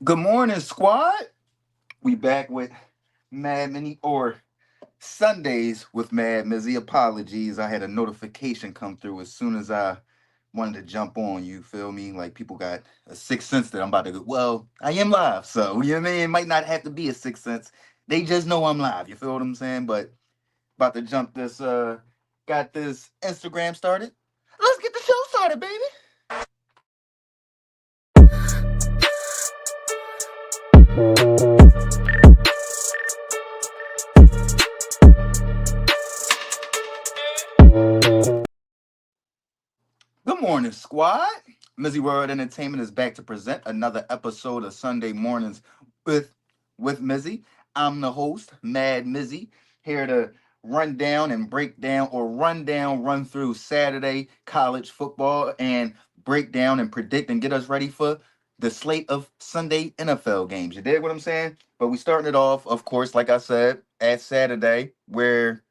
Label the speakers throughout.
Speaker 1: Good morning, squad. We back with Mad Mini or Sundays with Mad Mizzy. Apologies, I had a notification come through as soon as I wanted to jump on. You feel me? Like people got a sixth sense that I'm about to go. Well, I am live, so you know what I mean. It might not have to be a sixth sense. They just know I'm live. You feel what I'm saying? But about to jump this. Got this Instagram started. Let's get the show started, baby. Good morning, squad. MizzyWorld Entertainment is back to present another episode of Sunday Mornings with Mizzy. I'm the host, Mad Mizzy, here to run down and break down or run through Saturday college football and break down and predict and get us ready for the slate of Sunday NFL games. You dig what I'm saying? But we starting it off, of course, like I said, at Saturday, where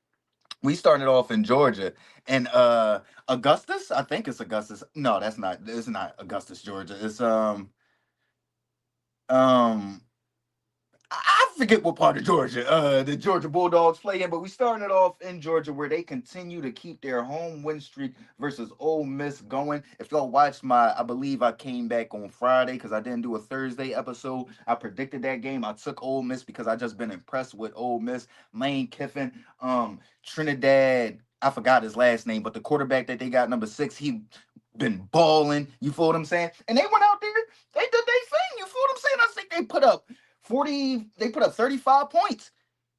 Speaker 1: we started off in Georgia and Augustus. I think it's Augustus. No, that's not. It's not Augustus, Georgia. It's um I forget what part of Georgia the Georgia Bulldogs play in, but we started off in Georgia where they continue to keep their home win streak versus Ole Miss going. If y'all watched I believe I came back on Friday because I didn't do a Thursday episode. I predicted that game. I took Ole Miss because I just been impressed with Ole Miss. Lane Kiffin, Trinidad. I forgot his last name, but the quarterback that they got, number 6, he been balling. You feel what I'm saying? And they went out there, they did their thing. You feel what I'm saying? I think they put up 40, they put up 35 points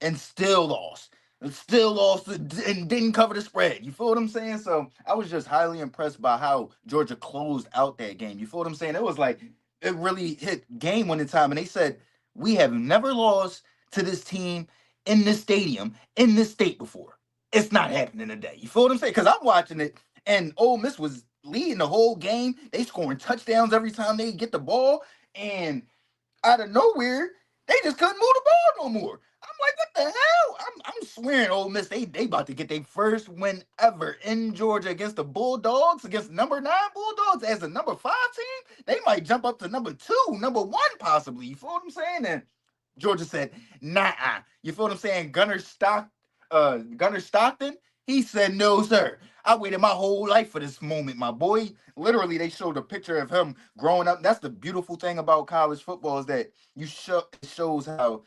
Speaker 1: and still lost. And still lost and didn't cover the spread. You feel what I'm saying? So I was just highly impressed by how Georgia closed out that game. You feel what I'm saying? It was like it really hit game winning time. And they said, we have never lost to this team in this stadium, in this state before. It's not happening today. You feel what I'm saying? Because I'm watching it and Ole Miss was leading the whole game. They scoring touchdowns every time they get the ball. And out of nowhere, they just couldn't move the ball no more. I'm like, what the hell? I'm swearing, Ole Miss, they about to get their first win ever in Georgia against the Bulldogs, against number 9 Bulldogs as a number 5 team. They might jump up to number 2, number 1 possibly. You feel what I'm saying? And Georgia said, nah. You feel what I'm saying? Gunner Stockton, he said, no, sir. I waited my whole life for this moment, my boy. Literally, they showed a picture of him growing up. That's the beautiful thing about college football is that it shows how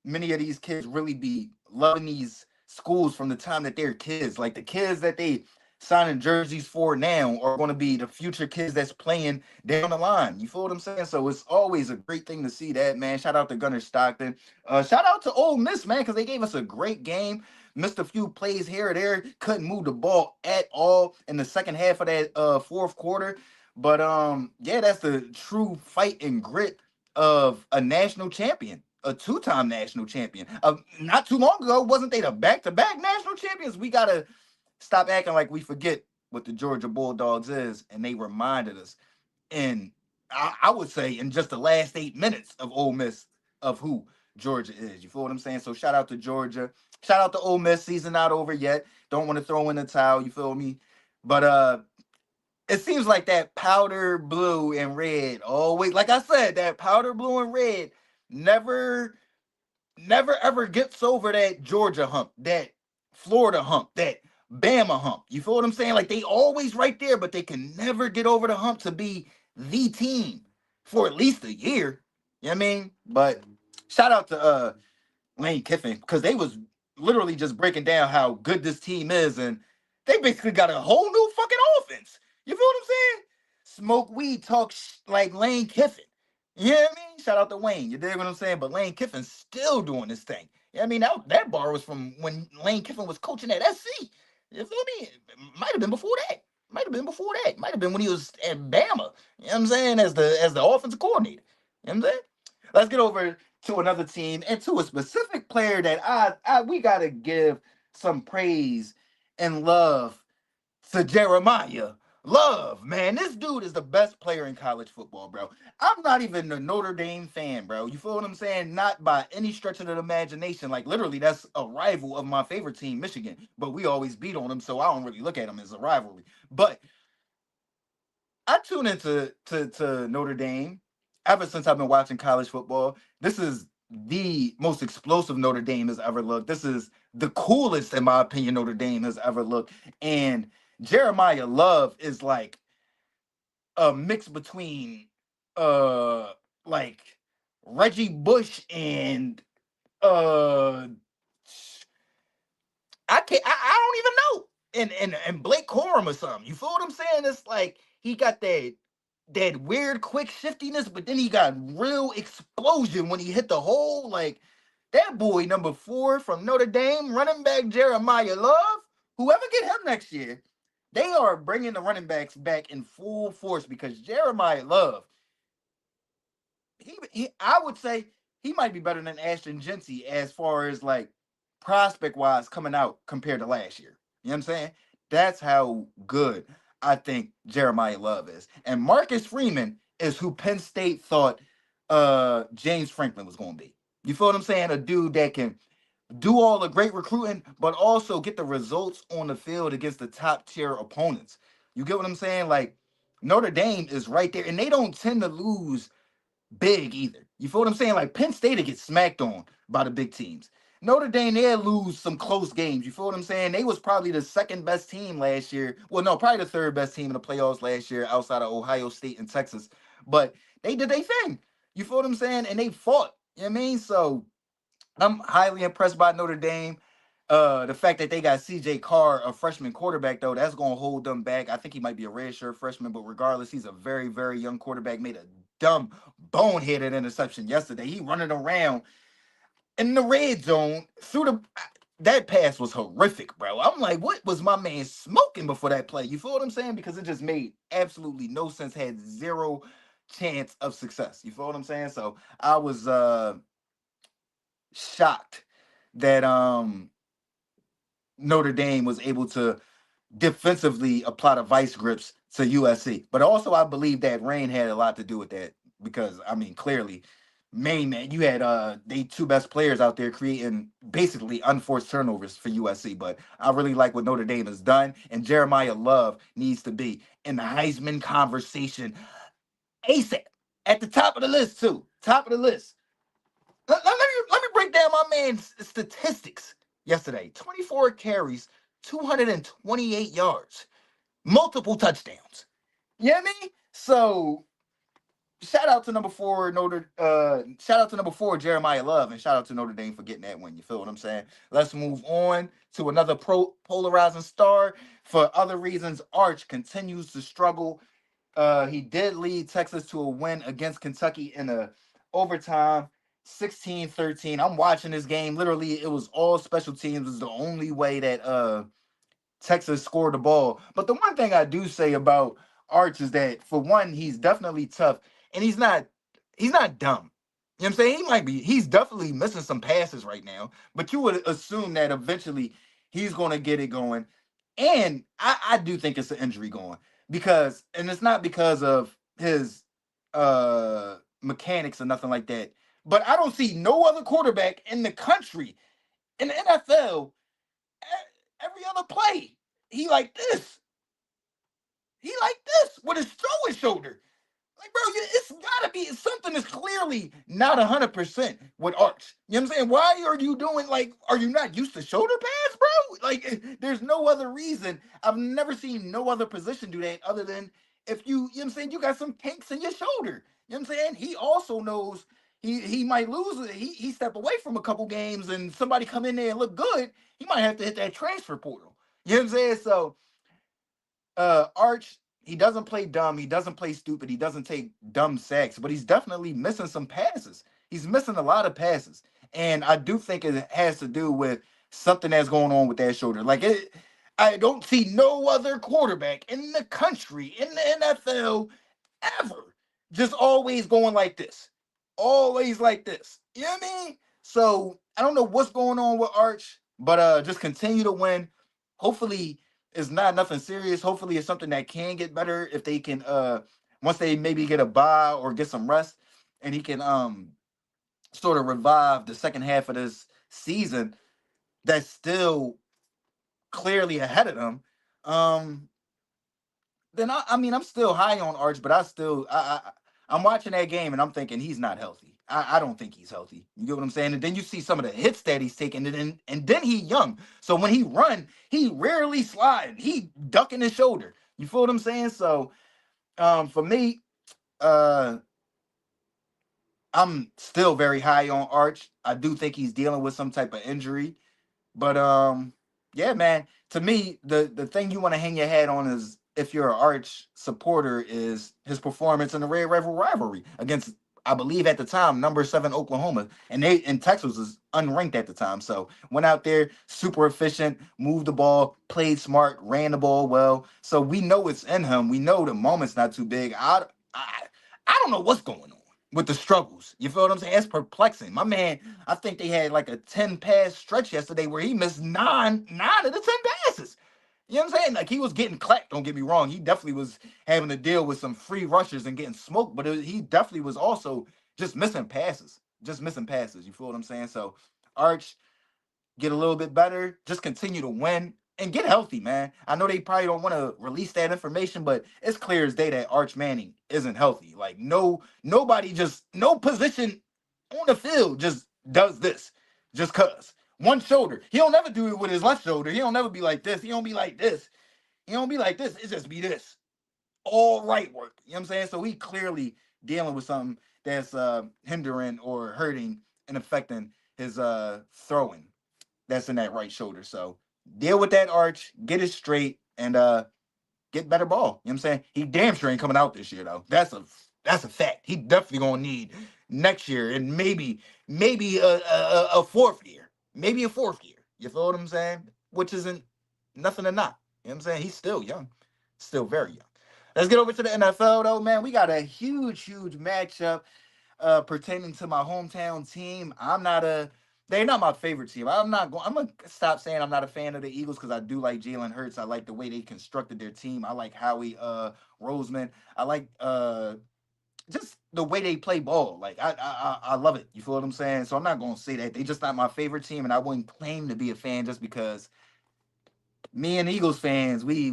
Speaker 1: many of these kids really be loving these schools from the time that they're kids. Like the kids that they signing jerseys for now are going to be the future kids that's playing down the line. You feel what I'm saying? So it's always a great thing to see that, man. Shout out to Gunner Stockton. Shout out to Ole Miss, man, because they gave us a great game. Missed a few plays here or there. Couldn't move the ball at all in the second half of that fourth quarter. But yeah, that's the true fight and grit of a national champion, a two-time national champion. Not too long ago, wasn't they the back-to-back national champions? We gotta stop acting like we forget what the Georgia Bulldogs is, and they reminded us. And I would say in just the last 8 minutes of Ole Miss of who Georgia is. You feel what I'm saying? So shout out to Georgia. Shout out to Ole Miss. Season not over yet. Don't want to throw in the towel. You feel me? But it seems like that powder blue and red always, like I said, that powder blue and red never never ever gets over that Georgia hump, that Florida hump, that Bama hump. You feel what I'm saying? Like they always right there, but they can never get over the hump to be the team for at least a year. You know what I mean? But shout out to Lane Kiffin because they was literally just breaking down how good this team is, and they basically got a whole new fucking offense. You feel what I'm saying? Smoke weed, talk like Lane Kiffin. You know what I mean? Shout out to Wayne. You dig what I'm saying? But Lane Kiffin's still doing this thing. You know what I mean? That bar was from when Lane Kiffin was coaching at SC. You feel me? It might have been before that. Might have been before that. Might have been when he was at Bama. You know what I'm saying? As the offensive coordinator. You know what I'm saying? Let's get over to another team and to a specific player that I we gotta give some praise and love to Jermiyah Love. Man, this dude is the best player in college football, bro. I'm not even a Notre Dame fan, bro. You feel what I'm saying? Not by any stretch of the imagination. Like literally, that's a rival of my favorite team, Michigan. But we always beat on them, so I don't really look at them as a rivalry. But I tune into to Notre Dame ever since I've been watching college football, this is the most explosive Notre Dame has ever looked. This is the coolest, in my opinion, Notre Dame has ever looked. And Jeremiah Love is like a mix between uh like Reggie Bush and uh I can't. I don't even know. And Blake Corum or something. You feel what I'm saying? It's like he got that weird quick shiftiness, but then he got real explosion when he hit the hole. Like that boy number 4 from Notre Dame, running back Jeremiah Love. Whoever get him next year, they are bringing the running backs back in full force because Jeremiah Love, I would say he might be better than Ashton Genty as far as like prospect wise coming out compared to last year. You know what I'm saying? That's how good I think Jeremiah Love is. And Marcus Freeman is who Penn State thought James Franklin was going to be. You feel what I'm saying? A dude that can do all the great recruiting, but also get the results on the field against the top tier opponents. You get what I'm saying? Like Notre Dame is right there, and they don't tend to lose big either. You feel what I'm saying? Like Penn State get smacked on by the big teams. Notre Dame, they lose some close games. You feel what I'm saying? They was probably the second best team last year. Well, no, probably the third best team in the playoffs last year outside of Ohio State and Texas. But they did their thing. You feel what I'm saying? And they fought. You know what I mean? So I'm highly impressed by Notre Dame. The fact that they got CJ Carr, a freshman quarterback, though, that's going to hold them back. I think he might be a redshirt freshman, but regardless, he's a very, very young quarterback. Made a dumb, boneheaded interception yesterday. He running around in the red zone through the. That pass was horrific, bro. I'm like, what was my man smoking before that play? You feel what I'm saying? Because it just made absolutely no sense. Had zero chance of success. You feel what I'm saying? So I was shocked that Notre Dame was able to defensively apply the vice grips to USC. But also, I believe that rain had a lot to do with that because I mean, clearly, main man, you had they two best players out there creating basically unforced turnovers for USC. But I really like what Notre Dame has done, and Jeremiah Love needs to be in the Heisman conversation ASAP at the top of the list too. Top of the list. Let me break down my man's statistics yesterday. 24 carries, 228 yards, multiple touchdowns. You know what I mean? So shout out to number 4 Jeremiah Love, and shout out to Notre Dame for getting that win. You feel what I'm saying? Let's move on to another polarizing star. For other reasons, Arch continues to struggle. He did lead Texas to a win against Kentucky in a overtime, 16-13. I'm watching this game. Literally, it was all special teams. It was the only way that Texas scored the ball. But the one thing I do say about Arch is that for one, he's definitely tough, and he's not dumb. You know what I'm saying? He's definitely missing some passes right now, but you would assume that eventually he's gonna get it going. And I do think it's an injury going and it's not because of his mechanics or nothing like that. But I don't see no other quarterback in the country in the NFL every other play. He like this. He like this with his throwing shoulder. Like, bro, it's gotta be something that's clearly not 100% with Arch. You know what I'm saying? Why are you doing are you not used to shoulder pads, bro? There's no other reason. I've never seen no other position do that other than if you know what I'm saying, you got some kinks in your shoulder. You know what I'm saying? He also knows he might lose it. He step away from a couple games and somebody come in there and look good, he might have to hit that transfer portal. You know what I'm saying? So Arch, he doesn't play dumb, he doesn't play stupid, he doesn't take dumb sacks, but he's definitely missing some passes. He's missing a lot of passes. And I do think it has to do with something that's going on with that shoulder. I don't see no other quarterback in the country, in the NFL, ever just always going like this. Always like this. You know what I mean? So I don't know what's going on with Arch, but just continue to win. Hopefully it's not nothing serious. Hopefully it's something that can get better if they can once they maybe get a bye or get some rest and he can sort of revive the second half of this season that's still clearly ahead of them. Um then I mean I'm still high on Arch, but I still I'm watching that game and I'm thinking he's not healthy. I don't think he's healthy. You get what I'm saying? And then you see some of the hits that he's taking, and then he young. So when he run, he rarely slide. He ducking his shoulder. You feel what I'm saying? So for me, uh, I'm still very high on Arch. I do think he's dealing with some type of injury. But yeah, man. To me, the thing you want to hang your hat on is if you're an Arch supporter is his performance in the Red River rivalry against, I believe at the time, number 7 Oklahoma, and Texas was unranked at the time. So went out there, super efficient, moved the ball, played smart, ran the ball well. So we know it's in him. We know the moment's not too big. I don't know what's going on with the struggles. You feel what I'm saying? It's perplexing. My man, I think they had like a 10 pass stretch yesterday where he missed nine of the 10 passes. You know what I'm saying? Like he was getting clapped. Don't get me wrong. He definitely was having to deal with some free rushers and getting smoked, but he definitely was also just missing passes. Just missing passes. You feel what I'm saying? So Arch, get a little bit better, just continue to win and get healthy, man. I know they probably don't want to release that information, but it's clear as day that Arch Manning isn't healthy. Like nobody just no position on the field just does this just cause. One shoulder. He don't never do it with his left shoulder. He don't never be like this. He don't be like this. He don't be like this. It just be this. All right work. You know what I'm saying? So he clearly dealing with something that's hindering or hurting and affecting his throwing that's in that right shoulder. So deal with that Arch, get it straight, and get better ball. You know what I'm saying? He damn sure ain't coming out this year though. That's a fact. He definitely gonna need next year and maybe a fourth year. Maybe a fourth year. You feel what I'm saying? Which isn't nothing to not. You know what I'm saying? He's still young. Still very young. Let's get over to the NFL though, man. We got a huge matchup pertaining to my hometown team. They're not my favorite team. I'm gonna stop saying I'm not a fan of the Eagles because I do like Jalen Hurts. I like the way they constructed their team. I like Howie Roseman. I like just the way they play ball. Like I love it. You feel what I'm saying? So I'm not gonna say that they just not my favorite team, and I wouldn't claim to be a fan just because me and Eagles fans, we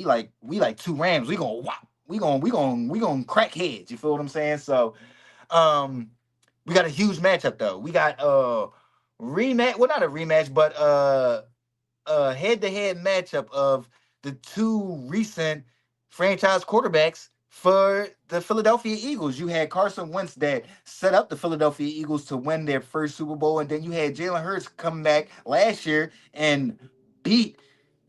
Speaker 1: like two Rams. We gonna whop. We gonna crack heads. You feel what I'm saying? So um, we got a huge matchup though. We got rematch. Well, not a rematch, but head-to-head matchup of the two recent franchise quarterbacks for the Philadelphia Eagles. You had Carson Wentz that set up the Philadelphia Eagles to win their first Super Bowl, and then you had Jalen Hurts come back last year and beat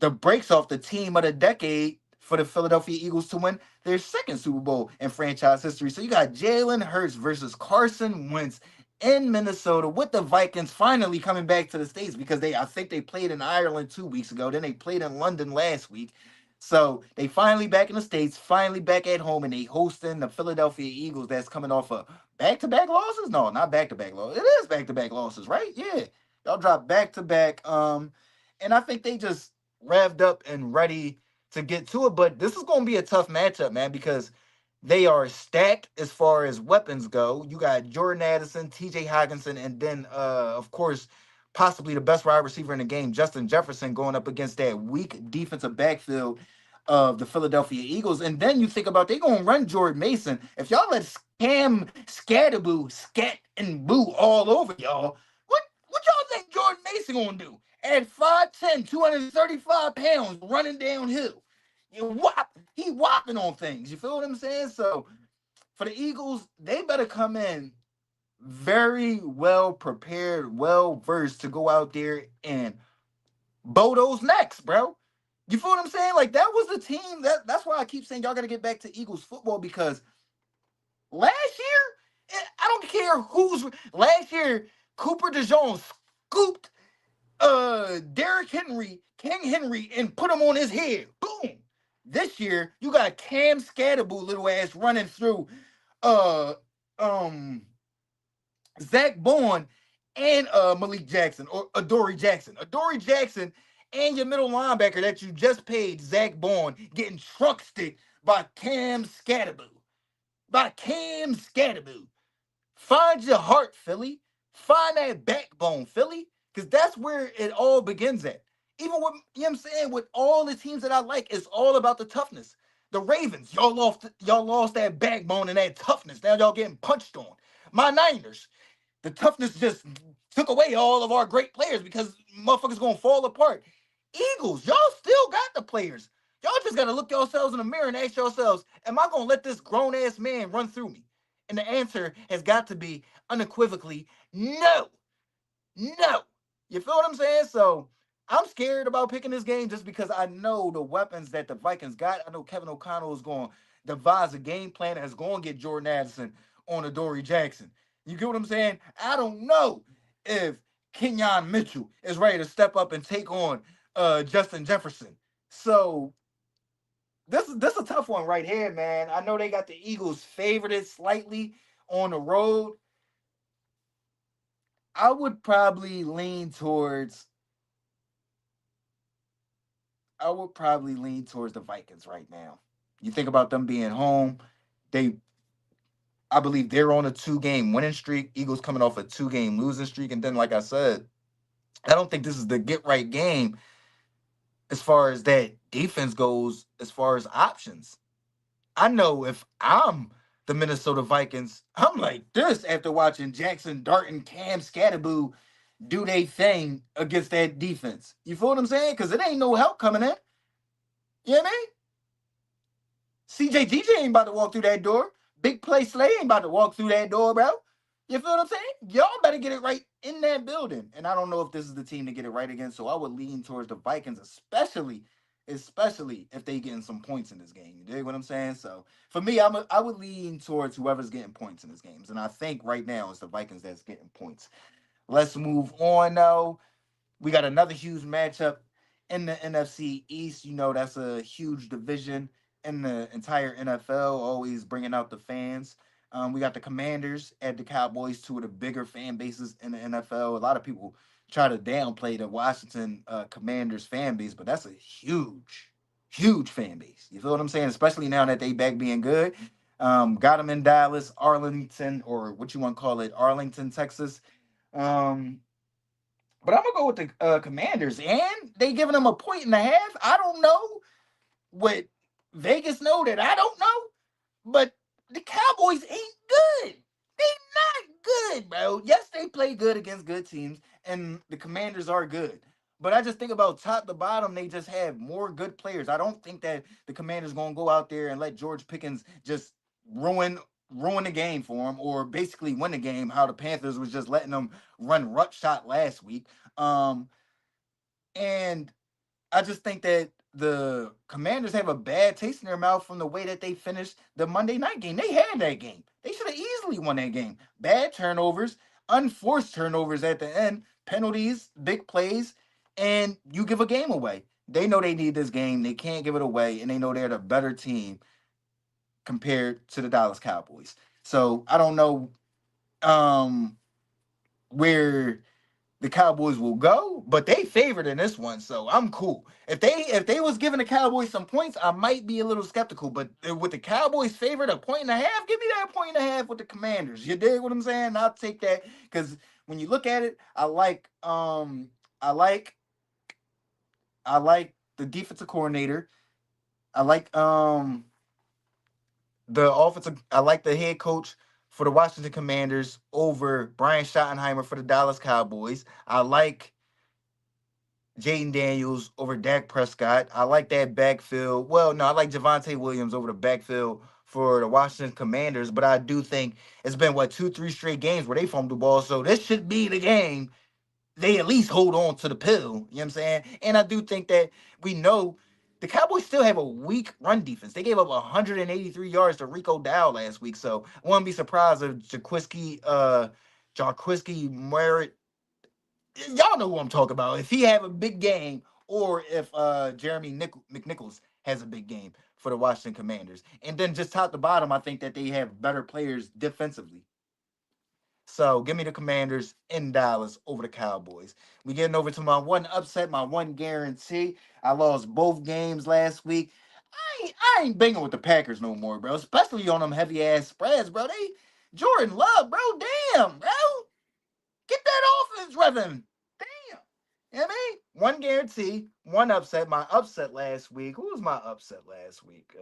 Speaker 1: the brakes off the team of the decade for the Philadelphia Eagles to win their second Super Bowl in franchise history. So you got Jalen Hurts versus Carson Wentz in Minnesota with the Vikings finally coming back to the States because I think they played in Ireland 2 weeks ago. Then they played in London last week. So they finally back in the States, finally back at home, and they hosting the Philadelphia Eagles that's coming off of back-to-back losses? No, not back-to-back losses. It is back-to-back losses, right? Yeah. Y'all dropped back-to-back. And I think they just revved up and ready to get to it. But this is gonna be a tough matchup, man, because they are stacked as far as weapons go. You got Jordan Addison, TJ Hawkinson, and then of course, possibly the best wide receiver in the game, Justin Jefferson, going up against that weak defensive backfield of the Philadelphia Eagles. And then you think about they gonna run Jordan Mason. If y'all let Cam Scatterboo scat and boo all over y'all, what y'all think Jordan Mason gonna do? At 5'10", 235 pounds, running downhill. He whopping on things. You feel what I'm saying? So for the Eagles, they better come in very well prepared, well versed to go out there and bow those necks, bro. You feel what I'm saying? Like that was the team that's why I keep saying y'all got to get back to Eagles football because last year, I don't care who's last year. Cooper DeJohn scooped Derrick Henry, King Henry, and put him on his head. Boom. This year, you got Cam Scatterboo little ass running through uh um Zach Bourne and Malik Jackson or Adoree Jackson. Adoree Jackson and your middle linebacker that you just paid, Zach Bourne, getting truck sticked by Cam Scatterboo. By Cam Scatterboo. Find your heart, Philly. Find that backbone, Philly. Because that's where it all begins at. Even with, you know what I'm saying, with all the teams that I like, it's all about the toughness. The Ravens, y'all lost that backbone and that toughness. Now y'all getting punched on. My Niners, the toughness just took away all of our great players because motherfuckers gonna fall apart. Eagles, y'all still got the players. Y'all just gotta look yourselves in the mirror and ask yourselves, am I gonna let this grown ass man run through me? And the answer has got to be unequivocally no. No. You feel what I'm saying? So I'm scared about picking this game just because I know the weapons that the Vikings got. I know Kevin O'Connell is going to devise a game plan that's going to get Jordan Addison on Adoree Jackson. You get what I'm saying? I don't know if Kenyon Mitchell is ready to step up and take on Justin Jefferson. So this is a tough one right here, man. I know they got the Eagles favored slightly on the road. I would probably lean towards the Vikings right now. You think about them being home, they I believe they're on a 2-game winning streak. Eagles coming off a 2-game losing streak. And then, like I said, I don't think this is the get right game as far as that defense goes, as far as options. I know if I'm the Minnesota Vikings, I'm like this after watching Jackson Dart and Cam Scatterboo do they thing against that defense. You feel what I'm saying? Because it ain't no help coming in. You know what I mean? CJ ain't about to walk through that door. Big Play Slay ain't about to walk through that door, bro. You feel what I'm saying? Y'all better get it right in that building. And I don't know if this is the team to get it right again. So I would lean towards the Vikings, especially if they getting some points in this game. You dig what I'm saying? So for me, I would lean towards whoever's getting points in this games. And I think right now it's the Vikings that's getting points. Let's move on though. We got another huge matchup in the NFC East. You know, that's a huge division in the entire NFL, always bringing out the fans. We got the Commanders at the Cowboys, two of the bigger fan bases in the NFL. A lot of people try to downplay the Washington Commanders fan base, but that's a huge fan base. You feel what I'm saying? Especially now that they back being good. Got them in Dallas, Arlington, or what you want to call it, Arlington, Texas. Um, but I'm gonna go with the Commanders, and they giving them a point and a half. I don't know what Vegas know that I don't know, but the Cowboys ain't good. They not good, bro. Yes, they play good against good teams, and the Commanders are good. But I just think about top to bottom, they just have more good players. I don't think that the Commanders gonna go out there and let George Pickens just ruin the game for them, or basically win the game. How the Panthers was just letting them run rut shot last week. Um, and I just think that the Commanders have a bad taste in their mouth from the way that they finished the Monday night game. They had that game. They should have easily won that game. Bad turnovers, unforced turnovers at the end, penalties, big plays, and you give a game away. They know they need this game. They can't give it away, and they know they're the better team compared to the Dallas Cowboys. So I don't know where the Cowboys will go, but they favored in this one, so I'm cool. If they was giving the Cowboys some points, I might be a little skeptical. But with the Cowboys favored a point and a half, give me that point and a half with the Commanders. You dig what I'm saying? I'll take that because when you look at it, I like I like the defensive coordinator. I like the offensive. I like the head coach for the Washington Commanders over Brian Schottenheimer for the Dallas Cowboys. I like Jaden Daniels over Dak Prescott. I like that backfield. Well, no, I like Javonte Williams over the backfield for the Washington Commanders, but I do think it's been what 2, 3 straight games where they fumbled the ball. So this should be the game. They at least hold on to the pill. You know what I'm saying? And I do think that we know the Cowboys still have a weak run defense. They gave up 183 yards to Rico Dow last week. So I wouldn't be surprised if Jarquiski Merritt, y'all know who I'm talking about. If he have a big game, or if McNichols has a big game for the Washington Commanders, and then just top to bottom, I think that they have better players defensively. So give me the Commanders in Dallas over the Cowboys. We getting over to my one upset, my one guarantee. I lost both games last week. I ain't banging with the Packers no more, bro. Especially on them heavy ass spreads, bro. They Jordan Love, bro. Damn, bro. Get that offense revving. Damn. You know what I mean? One guarantee, one upset. My upset last week. Who was my upset last week?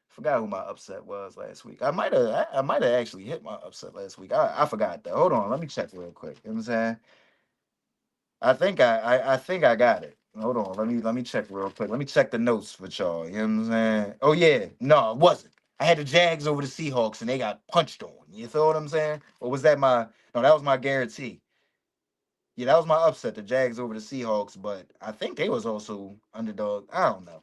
Speaker 1: Forgot who my upset was last week. I might have actually hit my upset last week. I forgot that. Hold on, let me check real quick. You know what I'm saying? I think I got it. Hold on, let me check real quick. Let me check the notes for y'all. You know what I'm saying? Oh yeah, no, it wasn't. I had the Jags over the Seahawks and they got punched on. You feel what I'm saying? Or was that my no, that was my guarantee. Yeah, that was my upset, the Jags over the Seahawks, but I think they was also underdog. I don't know.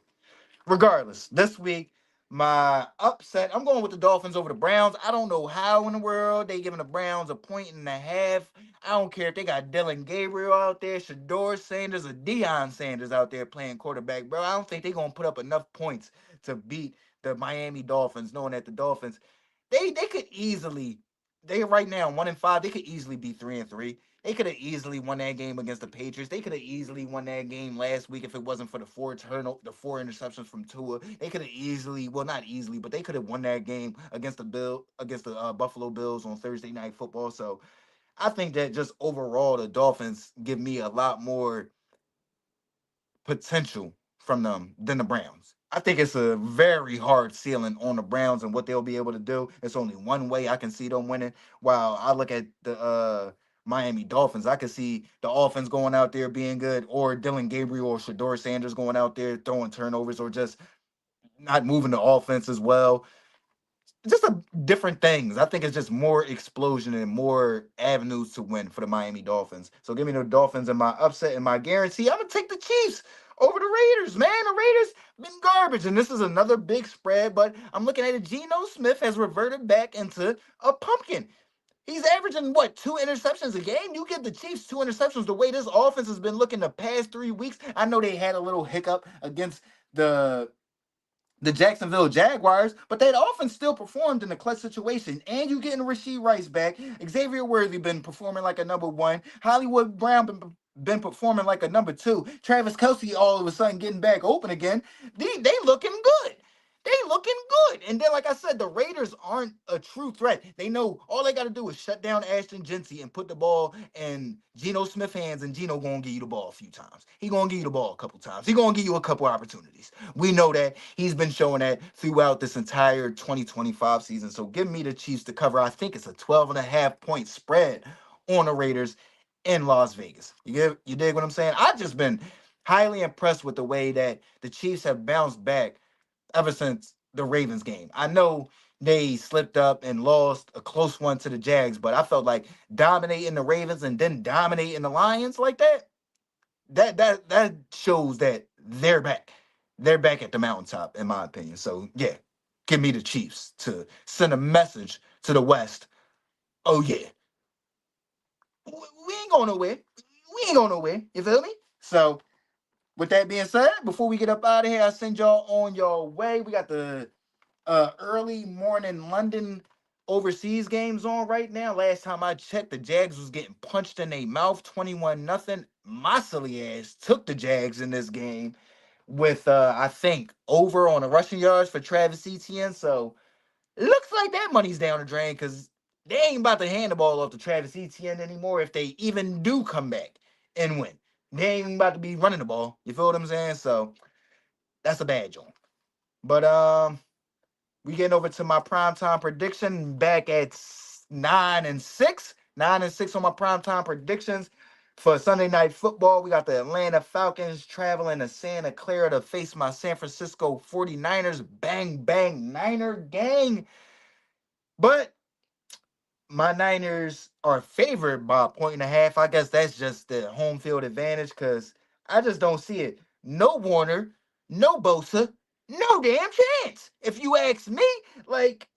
Speaker 1: Regardless, this week my upset, I'm going with the Dolphins over the Browns. I don't know how in the world they giving the Browns a point and a half. I don't care if they got Dylan Gabriel out there, Shador Sanders, or Deion Sanders out there playing quarterback, bro. I don't think they're gonna put up enough points to beat the Miami Dolphins, knowing that the Dolphins they could easily they right now 1-5. They could easily be 3-3. They could have easily won that game against the Patriots. They could have easily won that game last week if it wasn't for the four interceptions from Tua. They could have easily, well, not easily, but they could have won that game against the Buffalo Bills on Thursday Night Football. So I think that just overall the Dolphins give me a lot more potential from them than the Browns. I think it's a very hard ceiling on the Browns and what they'll be able to do. It's only one way I can see them winning. While I look at the Miami Dolphins, I can see the offense going out there being good, or Dylan Gabriel or Shador Sanders going out there throwing turnovers, or just not moving the offense as well, just different things. I think it's just more explosion and more avenues to win for the Miami Dolphins. So give me the Dolphins and my upset and my guarantee. I'm gonna take the Chiefs over the Raiders, man. The Raiders been garbage, and this is another big spread. But I'm looking at it. Geno Smith has reverted back into a pumpkin. He's averaging what, 2 interceptions a game? You give the Chiefs 2 interceptions the way this offense has been looking the past 3 weeks. I know they had a little hiccup against the the Jacksonville Jaguars, but that offense still performed in a clutch situation. And you getting Rasheed Rice back. Xavier Worthy been performing like a number one. Hollywood Brown been performing like a number two. Travis Kelsey all of a sudden getting back open again. They looking good. They looking good. And then, like I said, the Raiders aren't a true threat. They know all they got to do is shut down Ashton Genty and put the ball in Geno Smith hands, and Geno gonna give you the ball a few times. He gonna give you the ball a couple times. He gonna give you a couple opportunities. We know that. He's been showing that throughout this entire 2025 season. So give me the Chiefs to cover. I think it's a 12.5 point spread on the Raiders in Las Vegas. You dig what I'm saying? I've just been highly impressed with the way that the Chiefs have bounced back ever since the Ravens game. I know they slipped up and lost a close one to the Jags, but I felt like dominating the Ravens and then dominating the Lions like that shows that they're back. They're back at the mountaintop, in my opinion. So yeah, give me the Chiefs to send a message to the West. Oh yeah, we ain't going nowhere. We ain't going nowhere. You feel me? So with that being said, before we get up out of here, I send y'all on your way. We got the early morning London overseas games on right now. Last time I checked, the Jags was getting punched in their mouth, 21-0. My silly ass took the Jags in this game with I think over on the rushing yards for Travis Etienne. So it looks like that money's down the drain because they ain't about to hand the ball off to Travis Etienne anymore if they even do come back and win. They ain't about to be running the ball. You feel what I'm saying? So that's a bad joint. But we getting over to my primetime prediction back at 9-6. 9-6 on my primetime predictions for Sunday Night Football. We got the Atlanta Falcons traveling to Santa Clara to face my San Francisco 49ers. Bang, bang, Niner gang. But my Niners are favored by a point and a half. I guess that's just the home field advantage because I just don't see it. No Warner, no Bosa, no damn chance. If you ask me, like,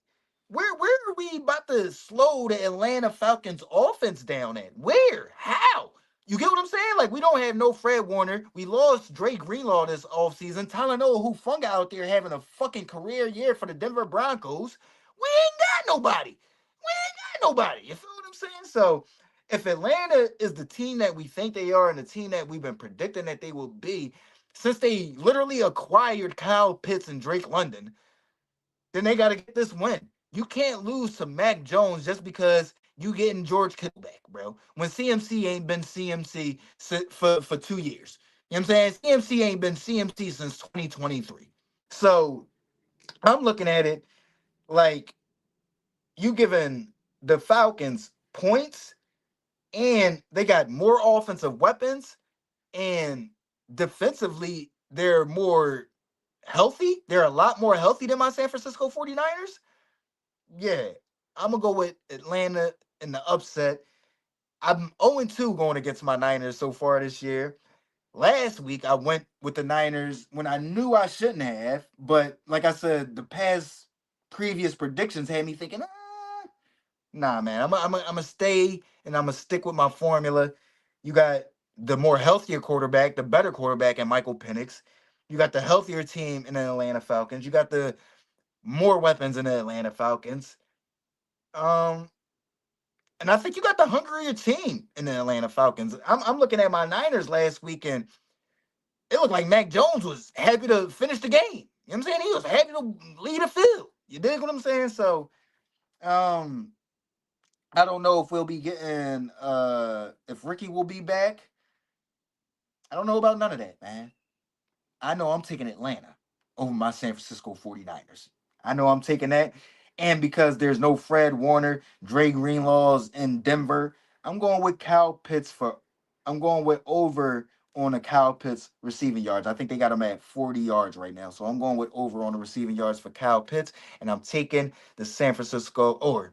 Speaker 1: where are we about to slow the Atlanta Falcons offense down at? Where? How? You get what I'm saying? Like, we don't have no Fred Warner. We lost Drake Greenlaw this offseason. Talanoa Hufanga out there having a fucking career year for the Denver Broncos. We ain't got nobody. We ain't got nobody. You feel what I'm saying? So if Atlanta is the team that we think they are and the team that we've been predicting that they will be, since they literally acquired Kyle Pitts and Drake London, then they got to get this win. You can't lose to Mac Jones just because you getting George Kittle back, bro. When CMC ain't been CMC for 2 years. You know what I'm saying? CMC ain't been CMC since 2023. So I'm looking at it like you giving the Falcons points and they got more offensive weapons and defensively they're more healthy. They're a lot more healthy than my San Francisco 49ers. Yeah, I'm gonna go with Atlanta in the upset. I'm 0-2 going against my Niners so far this year. Last week I went with the Niners when I knew I shouldn't have, but like I said, the past previous predictions had me thinking, nah, man, I'm a stay and I'm gonna stick with my formula. You got the more healthier quarterback, the better quarterback, and Michael Penix. You got the healthier team in the Atlanta Falcons. You got the more weapons in the Atlanta Falcons. Um, and I think you got the hungrier team in the Atlanta Falcons. I'm looking at my Niners last week, and it looked like Mac Jones was happy to finish the game. You know what I'm saying? He was happy to lead the field. You dig what I'm saying? So, um, I don't know if we'll be getting if Ricky will be back. I don't know about none of that, man. I know I'm taking Atlanta over my San Francisco 49ers. I know I'm taking that. And because there's no Fred Warner, Dre Greenlaw's in Denver, I'm going with Kyle Pitts for I'm going with over on the Kyle Pitts receiving yards. I think they got him at 40 yards right now. So I'm going with over on the receiving yards for Kyle Pitts. And I'm taking the San Francisco or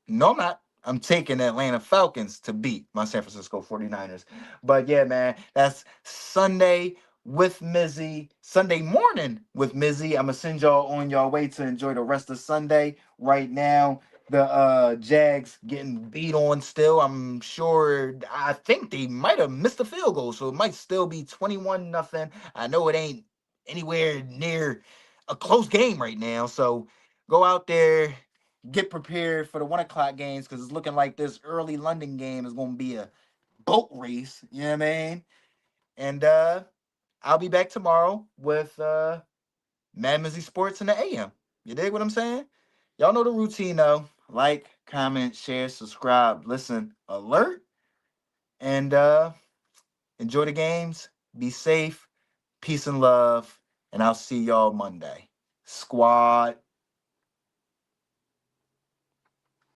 Speaker 1: no, I'm not. I'm taking the Atlanta Falcons to beat my San Francisco 49ers. But yeah, man, that's Sunday with Mizzy. Sunday morning with Mizzy. I'm gonna send y'all on your way to enjoy the rest of Sunday. Right now, the Jags getting beat on still. I'm sure I think they might have missed a field goal, so it might still be 21-0. I know it ain't anywhere near a close game right now. So go out there, get prepared for the 1 o'clock games because it's looking like this early London game is going to be a boat race. You know what I mean? And I'll be back tomorrow with Mad Mizzy Sports in the AM. You dig what I'm saying? Y'all know the routine though. Like, comment, share, subscribe, listen, alert, and enjoy the games. Be safe, peace and love, and I'll see y'all Monday. Squad.